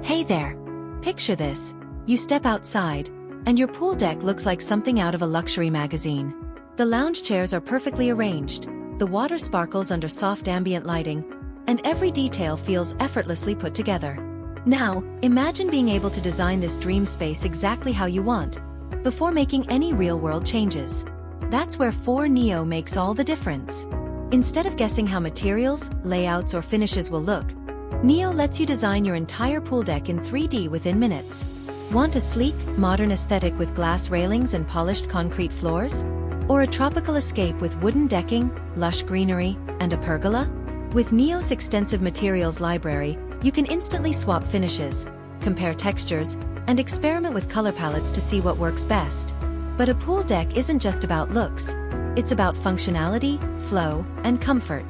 Hey there! Picture this. You step outside, and your pool deck looks like something out of a luxury magazine. The lounge chairs are perfectly arranged, the water sparkles under soft ambient lighting, and every detail feels effortlessly put together. Now, imagine being able to design this dream space exactly how you want, before making any real-world changes. That's where 4Neo makes all the difference. Instead of guessing how materials, layouts, or finishes will look, Neo lets you design your entire pool deck in 3D within minutes. Want a sleek, modern aesthetic with glass railings and polished concrete floors? Or a tropical escape with wooden decking, lush greenery, and a pergola? With Neo's extensive materials library, you can instantly swap finishes, compare textures, and experiment with color palettes to see what works best. But a pool deck isn't just about looks. It's about functionality, flow, and comfort.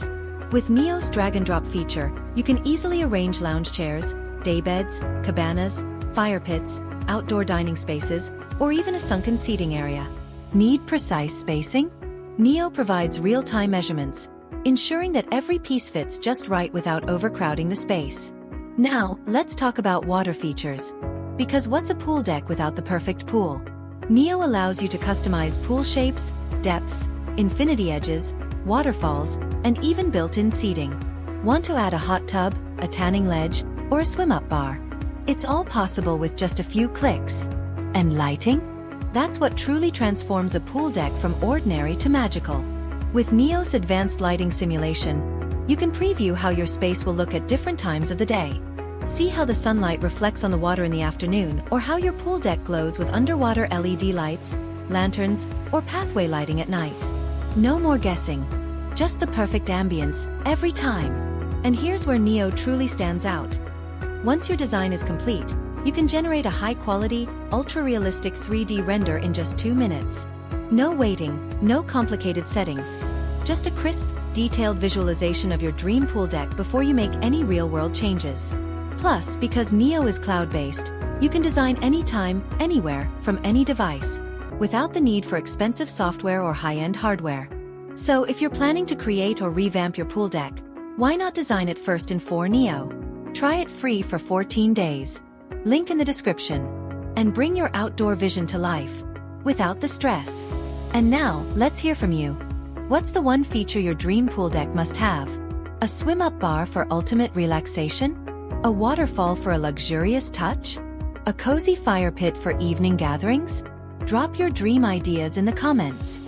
With Neo's drag-and-drop feature, you can easily arrange lounge chairs, daybeds, cabanas, fire pits, outdoor dining spaces, or even a sunken seating area. Need precise spacing? Neo provides real-time measurements, ensuring that every piece fits just right without overcrowding the space. Now, let's talk about water features. Because what's a pool deck without the perfect pool? Neo allows you to customize pool shapes, depths, infinity edges, waterfalls, and even built-in seating. Want to add a hot tub, a tanning ledge, or a swim-up bar? It's all possible with just a few clicks. And lighting? That's what truly transforms a pool deck from ordinary to magical. With Neo's advanced lighting simulation, you can preview how your space will look at different times of the day. See how the sunlight reflects on the water in the afternoon, or how your pool deck glows with underwater LED lights, lanterns, or pathway lighting at night. No more guessing. Just the perfect ambience, every time. And here's where Neo truly stands out. Once your design is complete, you can generate a high-quality, ultra-realistic 3D render in just 2 minutes. No waiting, no complicated settings. Just a crisp, detailed visualization of your dream pool deck before you make any real-world changes. Plus, because Neo is cloud-based, you can design anytime, anywhere, from any device, without the need for expensive software or high-end hardware. So if you're planning to create or revamp your pool deck, why not design it first in 4Neo? Try it free for 14 days. Link in the description. And bring your outdoor vision to life, without the stress. And now, let's hear from you. What's the one feature your dream pool deck must have? A swim-up bar for ultimate relaxation? A waterfall for a luxurious touch? A cozy fire pit for evening gatherings? Drop your dream ideas in the comments.